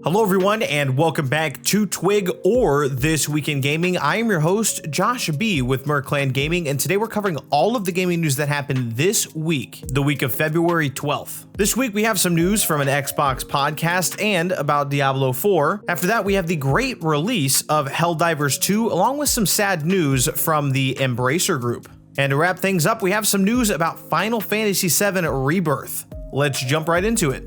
Hello everyone and welcome back to Twig or This Week in Gaming. I am your host, Josh B with MER Clan Gaming, and today we're covering all of the gaming news that happened this week, the week of February 12th. This week we have some news from an Xbox podcast and about Diablo 4. After that we have the great release of Helldivers 2 along with some sad news from the Embracer Group. And to wrap things up, we have some news about Final Fantasy VII Rebirth. Let's jump right into it.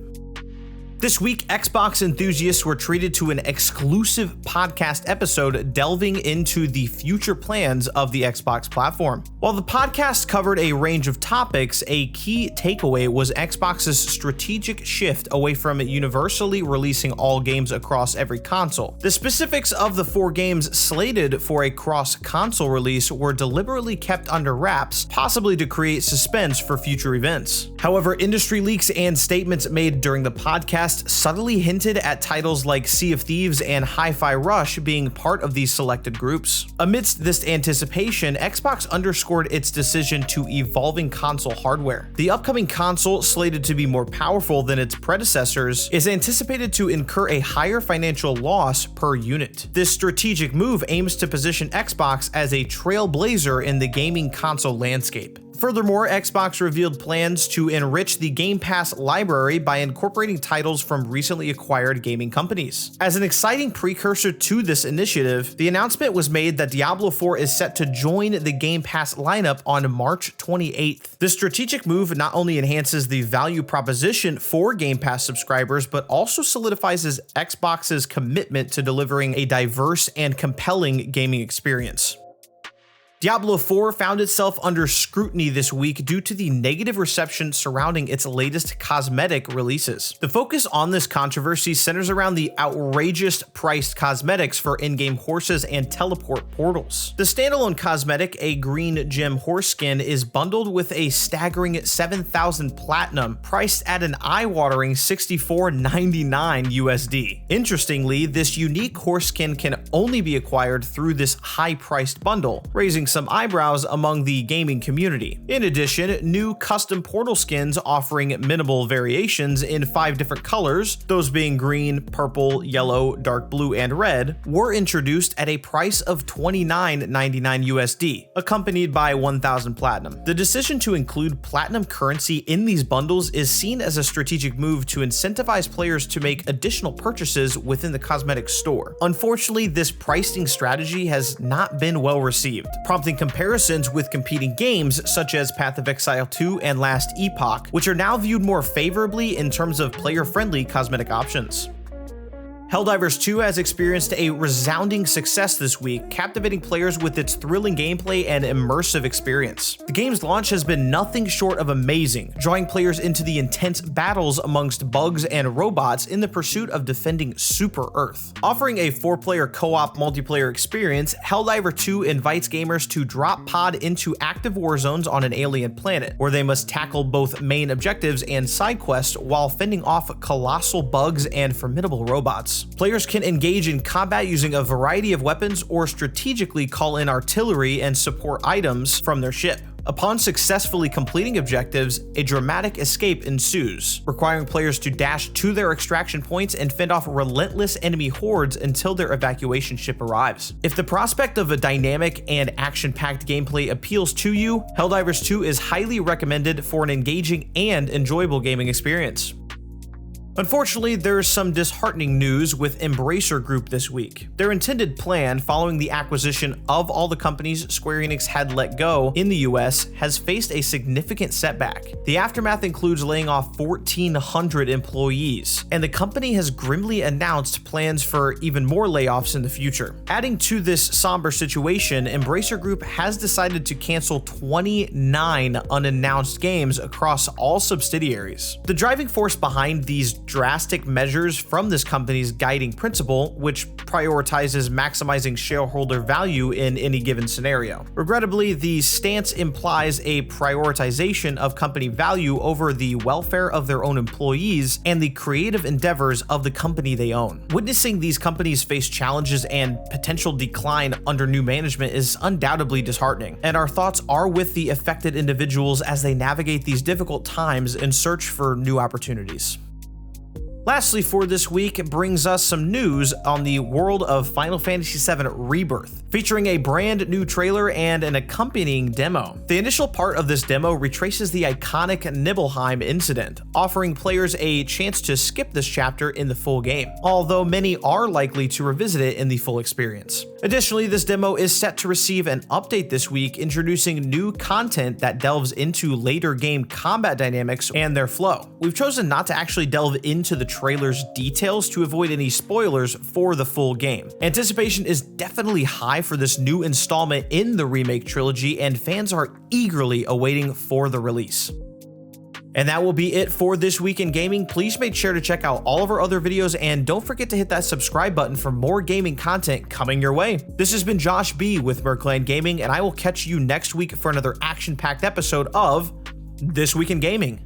This week, Xbox enthusiasts were treated to an exclusive podcast episode delving into the future plans of the Xbox platform. While the podcast covered a range of topics, a key takeaway was Xbox's strategic shift away from universally releasing all games across every console. The specifics of the 4 games slated for a cross-console release were deliberately kept under wraps, possibly to create suspense for future events. However, industry leaks and statements made during the podcast subtly hinted at titles like Sea of Thieves and Hi-Fi Rush being part of these selected groups. Amidst this anticipation, Xbox underscored its decision to evolving console hardware. The upcoming console, slated to be more powerful than its predecessors, is anticipated to incur a higher financial loss per unit. This strategic move aims to position Xbox as a trailblazer in the gaming console landscape. Furthermore, Xbox revealed plans to enrich the Game Pass library by incorporating titles from recently acquired gaming companies. As an exciting precursor to this initiative, the announcement was made that Diablo 4 is set to join the Game Pass lineup on March 28th. This strategic move not only enhances the value proposition for Game Pass subscribers, but also solidifies Xbox's commitment to delivering a diverse and compelling gaming experience. Diablo 4 found itself under scrutiny this week due to the negative reception surrounding its latest cosmetic releases. The focus on this controversy centers around the outrageous priced cosmetics for in-game horses and teleport portals. The standalone cosmetic, a green gem horse skin, is bundled with a staggering 7,000 platinum, priced at an eye-watering $64.99 USD. Interestingly, this unique horse skin can only be acquired through this high-priced bundle, raising some eyebrows among the gaming community. In addition, new custom portal skins offering minimal variations in 5 different colors, those being green, purple, yellow, dark blue, and red, were introduced at a price of $29.99 USD, accompanied by 1,000 platinum. The decision to include platinum currency in these bundles is seen as a strategic move to incentivize players to make additional purchases within the cosmetic store. Unfortunately, this pricing strategy has not been well received, prompting comparisons with competing games such as Path of Exile 2 and Last Epoch, which are now viewed more favorably in terms of player-friendly cosmetic options. Helldivers 2 has experienced a resounding success this week, captivating players with its thrilling gameplay and immersive experience. The game's launch has been nothing short of amazing, drawing players into the intense battles amongst bugs and robots in the pursuit of defending Super Earth. Offering a 4-player co-op multiplayer experience, Helldivers 2 invites gamers to drop pod into active war zones on an alien planet, where they must tackle both main objectives and side quests while fending off colossal bugs and formidable robots. Players can engage in combat using a variety of weapons or strategically call in artillery and support items from their ship. Upon successfully completing objectives, a dramatic escape ensues, requiring players to dash to their extraction points and fend off relentless enemy hordes until their evacuation ship arrives. If the prospect of a dynamic and action-packed gameplay appeals to you, Helldivers 2 is highly recommended for an engaging and enjoyable gaming experience. Unfortunately, there's some disheartening news with Embracer Group this week. Their intended plan, following the acquisition of all the companies Square Enix had let go in the US, has faced a significant setback. The aftermath includes laying off 1,400 employees, and the company has grimly announced plans for even more layoffs in the future. Adding to this somber situation, Embracer Group has decided to cancel 29 unannounced games across all subsidiaries. The driving force behind these drastic measures from this company's guiding principle, which prioritizes maximizing shareholder value in any given scenario. Regrettably, the stance implies a prioritization of company value over the welfare of their own employees and the creative endeavors of the company they own. Witnessing these companies face challenges and potential decline under new management is undoubtedly disheartening, and our thoughts are with the affected individuals as they navigate these difficult times in search for new opportunities. Lastly for this week, it brings us some news on the world of Final Fantasy VII Rebirth, featuring a brand new trailer and an accompanying demo. The initial part of this demo retraces the iconic Nibelheim incident, offering players a chance to skip this chapter in the full game, although many are likely to revisit it in the full experience. Additionally, this demo is set to receive an update this week, introducing new content that delves into later game combat dynamics and their flow. We've chosen not to actually delve into the trailer's details to avoid any spoilers for the full game. Anticipation is definitely high for this new installment in the remake trilogy, and fans are eagerly awaiting for the release. And that will be it for this week in gaming. Please make sure to check out all of our other videos, and don't forget to hit that subscribe button for more gaming content coming your way. This has been Josh B with MER Gaming, and I will catch you next week for another action-packed episode of This Week in Gaming.